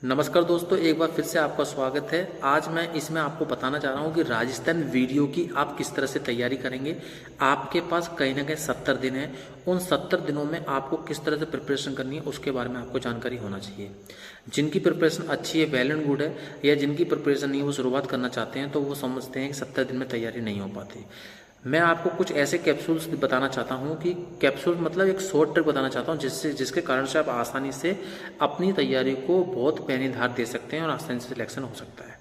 नमस्कार दोस्तों, एक बार फिर से आपका स्वागत है। आज मैं इसमें आपको बताना चाह रहा हूँ कि राजस्थान वीडियो की आप किस तरह से तैयारी करेंगे। आपके पास कहीं ना कहीं 70 दिन है। उन 70 दिनों में आपको किस तरह से प्रिपरेशन करनी है उसके बारे में आपको जानकारी होना चाहिए। जिनकी प्रिपरेशन अच्छी है, वेल एंड गुड है, या जिनकी प्रिपरेशन नहीं है वो शुरुआत करना चाहते हैं तो वो समझते हैं कि 70 दिन में तैयारी नहीं हो पाती। मैं आपको कुछ ऐसे कैप्सूल्स बताना चाहता हूं कि कैप्सूल मतलब एक शॉर्ट ट्रिक बताना चाहता हूं जिसके कारण से आप आसानी से अपनी तैयारी को बहुत पैनी धार दे सकते हैं और आसानी से सिलेक्शन हो सकता है।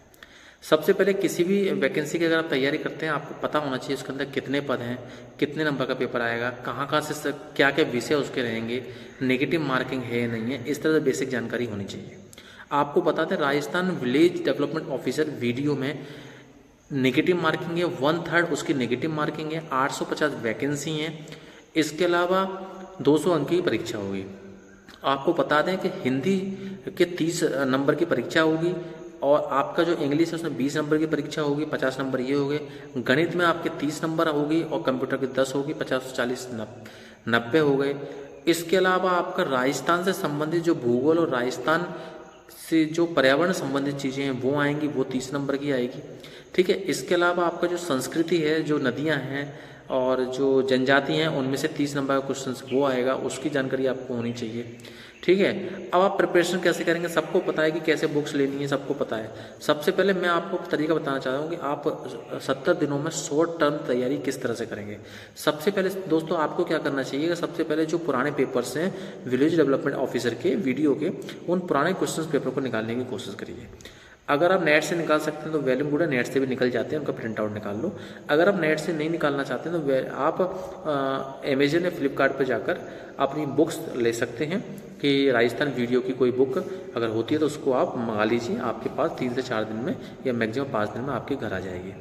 सबसे पहले किसी भी वैकेंसी की अगर आप तैयारी करते हैं आपको पता होना चाहिए उसके अंदर कितने पद हैं, कितने नंबर का पेपर आएगा, कहाँ कहाँ से क्या क्या विषय उसके रहेंगे, नेगेटिव मार्किंग है या नहीं है, इस तरह से बेसिक जानकारी होनी चाहिए। आपको बता दें, Rajasthan village development officer video में नेगेटिव मार्किंग है, 1/3 उसकी नेगेटिव मार्किंग है, 850 वैकेंसी हैं। इसके अलावा 200 अंक की परीक्षा होगी। आपको बता दें कि हिंदी के 30 नंबर की परीक्षा होगी और आपका जो इंग्लिश है उसमें 20 नंबर की परीक्षा होगी, 50 नंबर ये हो गए। गणित में आपके 30 नंबर होगी और कंप्यूटर की 10 होगी, 50 40 90 हो गए। इसके अलावा आपका राजस्थान से संबंधित जो भूगोल और राजस्थान से जो पर्यावरण संबंधित चीज़ें हैं वो आएंगी, वो 30 नंबर की आएगी। ठीक है। इसके अलावा आपका जो संस्कृति है, जो नदियां हैं और जो जनजाति हैं, उनमें से 30 नंबर का क्वेश्चन वो आएगा, उसकी जानकारी आपको होनी चाहिए। ठीक है। अब आप प्रिपरेशन कैसे करेंगे, सबको पता है कि कैसे बुक्स लेनी है, सबको पता है। सबसे पहले मैं आपको तरीका बताना चाहता हूँ कि आप 70 दिनों में शॉर्ट टर्म तैयारी किस तरह से करेंगे। सबसे पहले दोस्तों आपको क्या करना चाहिए, सबसे पहले जो पुराने पेपर्स हैं विलेज डेवलपमेंट ऑफिसर के वीडियो के, उन पुराने क्वेश्चन पेपर को निकालने की कोशिश करिए। अगर आप नेट से निकाल सकते हैं तो वेल एंड गुड है, नेट से भी निकल जाते हैं, उनका प्रिंट आउट निकाल लो। अगर आप नेट से नहीं निकालना चाहते हैं तो आप अमेजन या फ्लिपकार्ट पर जाकर अपनी बुक्स ले सकते हैं कि राजस्थान वीडियो की कोई बुक अगर होती है तो उसको आप मंगा लीजिए। आपके पास 3 से 4 दिन में या मैक्सिमम 5 दिन में आपके घर आ जाएगी।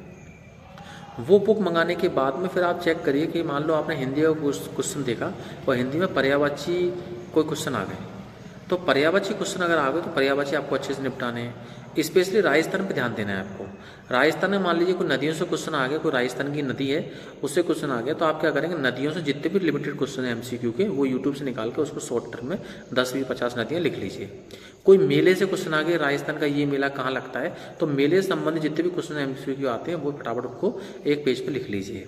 वो बुक मंगाने के बाद में फिर आप चेक करिए कि मान लो आपने हिंदी का क्वेश्चन देखा और हिंदी में पर्यायवाची कोई क्वेश्चन आ गए, तो पर्यायवाची क्वेश्चन अगर आ गए तो पर्यायवाची आपको अच्छे से निपटाने हैं। स्पेशली राजस्थान पे ध्यान देना है आपको। राजस्थान में मान लीजिए कोई नदियों से क्वेश्चन आ गया, कोई राजस्थान की नदी है उससे क्वेश्चन आ गया, तो आप क्या करेंगे, नदियों से जितने भी लिमिटेड क्वेश्चन है एमसीक्यू के, वो यूट्यूब से निकाल के उसको शॉर्ट टर्म में 10 20 50 नदियाँ लिख लीजिए। कोई मेले से क्वेश्चन आ गया, राजस्थान का ये मेला कहाँ लगता है, तो मेले से संबंधित जितने भी क्वेश्चन एमसीक्यू आते हैं वो फटाफट उनको एक पेज पर लिख लीजिए।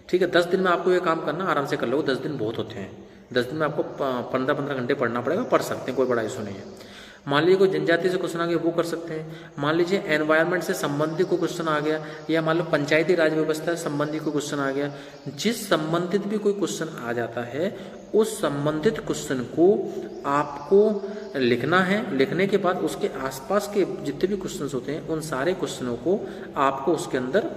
ठीक है। 10 दिन में आपको ये काम करना आराम से कर लो। 10 दिन बहुत होते हैं। 10 दिन में आपको 15-15 घंटे पढ़ना पड़ेगा, पढ़ सकते हैं, कोई बड़ा इशू नहीं है। मान लीजिए कोई जनजाति से क्वेश्चन आ गया वो कर सकते हैं। मान लीजिए एनवायरनमेंट से संबंधित कोई क्वेश्चन आ गया, या मान लो पंचायती राज व्यवस्था से संबंधित कोई क्वेश्चन आ गया। जिस संबंधित भी कोई क्वेश्चन आ जाता है उस संबंधित क्वेश्चन को आपको लिखना है। लिखने के बाद उसके आसपास के जितने भी क्वेश्चन होते हैं उन सारे क्वेश्चनों को आपको उसके अंदर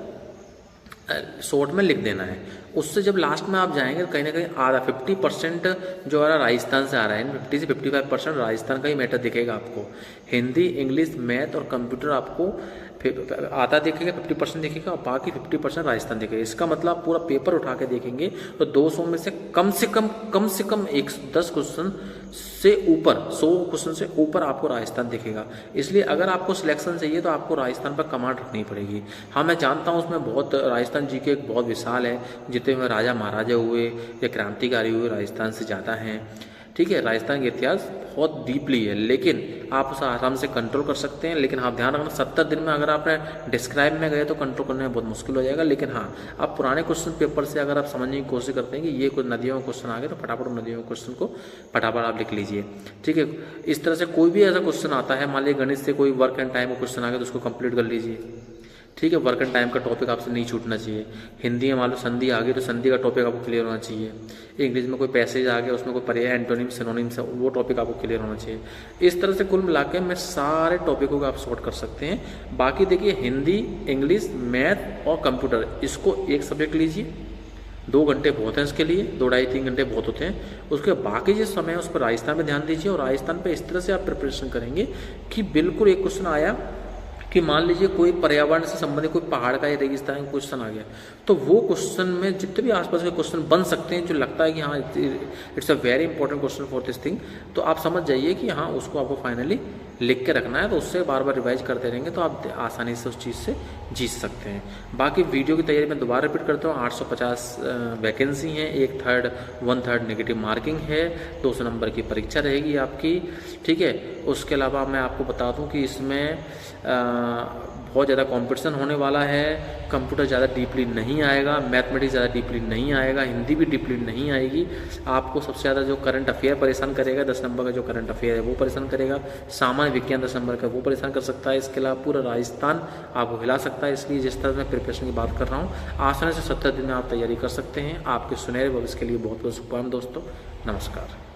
शॉर्ट में लिख देना है। उससे जब लास्ट में आप जाएंगे कहीं ना कहीं आधा 50% जो आ रहा राजस्थान से आ रहा है, 50 से 55% राजस्थान का ही मैटर दिखेगा आपको। हिंदी, इंग्लिश, मैथ और कंप्यूटर आपको आधा दिखेगा, 50% दिखेगा, और बाकी 50% राजस्थान दिखेगा। इसका मतलब आप पूरा पेपर उठा के देखेंगे तो 200 में से कम से कम 10 क्वेश्चन से ऊपर, 100 क्वेश्चन से ऊपर आपको राजस्थान दिखेगा। इसलिए अगर आपको सिलेक्शन चाहिए तो आपको राजस्थान पर कमांड रखनी पड़ेगी। हाँ, मैं जानता हूँ उसमें बहुत राजस्थान जी के बहुत विशाल है, जितने में राजा महाराजा हुए या क्रांतिकारी हुए राजस्थान से ज़्यादा हैं। ठीक है। राजस्थान का इतिहास बहुत डीपली है, लेकिन आप उसे आराम से कंट्रोल कर सकते हैं। लेकिन हाँ, ध्यान रखना 70 दिन में अगर आपने डिस्क्राइब में गए तो कंट्रोल करने में बहुत मुश्किल हो जाएगा। लेकिन हाँ, आप पुराने क्वेश्चन पेपर से अगर आप समझने की कोशिश करते हैं कि ये कुछ नदियों का क्वेश्चन आ गया तो फटाफट नदियों के क्वेश्चन को फटाफट आप लिख लीजिए। ठीक है। इस तरह से कोई भी ऐसा क्वेश्चन आता है, मान लीजिए गणित से कोई वर्क एंड टाइम का क्वेश्चन आ गया तो उसको कंप्लीट कर लीजिए। ठीक है। वर्क एंड टाइम का टॉपिक आपसे नहीं छूटना चाहिए। हिंदी में मान लो संधि आ गई तो संधि का टॉपिक आपको क्लियर होना चाहिए। इंग्लिश में कोई पैसेज आ गया उसमें कोई पर्याय, एंटोनिम, सिनोनिम्स, वो टॉपिक आपको क्लियर होना चाहिए। इस तरह से कुल मिला के मैं सारे टॉपिकों को आप सॉर्ट कर सकते हैं। बाकी देखिए, हिंदी, इंग्लिश, मैथ और कंप्यूटर, इसको एक सब्जेक्ट लीजिए। 2 घंटे बहुत हैं इसके लिए, 2 ढाई 3 घंटे बहुत होते हैं। उसके बाकी जो समय है उस पर राजस्थान में ध्यान दीजिए, और राजस्थान पे इस तरह से आप प्रिपरेशन करेंगे कि बिल्कुल एक क्वेश्चन आया कि मान लीजिए कोई पर्यावरण से संबंधित कोई पहाड़ का या रेगिस्तान का क्वेश्चन आ गया, तो वो क्वेश्चन में जितने भी आसपास के क्वेश्चन बन सकते हैं जो लगता है कि हाँ it's a very important question for this thing, तो आप समझ जाइए कि हाँ उसको आपको फाइनली लिख के रखना है। तो उससे बार बार रिवाइज करते रहेंगे तो आप आसानी से उस चीज़ से जीत सकते हैं। बाकी वीडियो की तैयारी मैं दोबारा रिपीट करता हूँ, 850 वैकेंसी हैं, 1/3 नेगेटिव मार्किंग है, 200 नंबर की परीक्षा रहेगी आपकी, ठीक है। उसके अलावा मैं आपको बता दूं कि इसमें बहुत ज़्यादा कंपटीशन होने वाला है, कंप्यूटर ज़्यादा डीपली नहीं आएगा, मैथमेटिक्स ज़्यादा डीपली नहीं आएगा, हिंदी भी डीपली नहीं आएगी। आपको सबसे ज़्यादा जो करंट अफेयर परेशान करेगा, 10 नंबर का जो करंट अफेयर है वो परेशान करेगा, सामान्य विज्ञान 10 नंबर का वो परेशान कर सकता है। इसके अलावा पूरा राजस्थान आपको हिला सकता है। इसलिए जिस तरह मैं प्रिपरेशन की बात कर रहा हूँ, आसानी से 70 दिन में आप तैयारी कर सकते हैं। आपके सुनहरे भविष्य के लिए बहुत बहुत शुभकामनाएं दोस्तों। नमस्कार।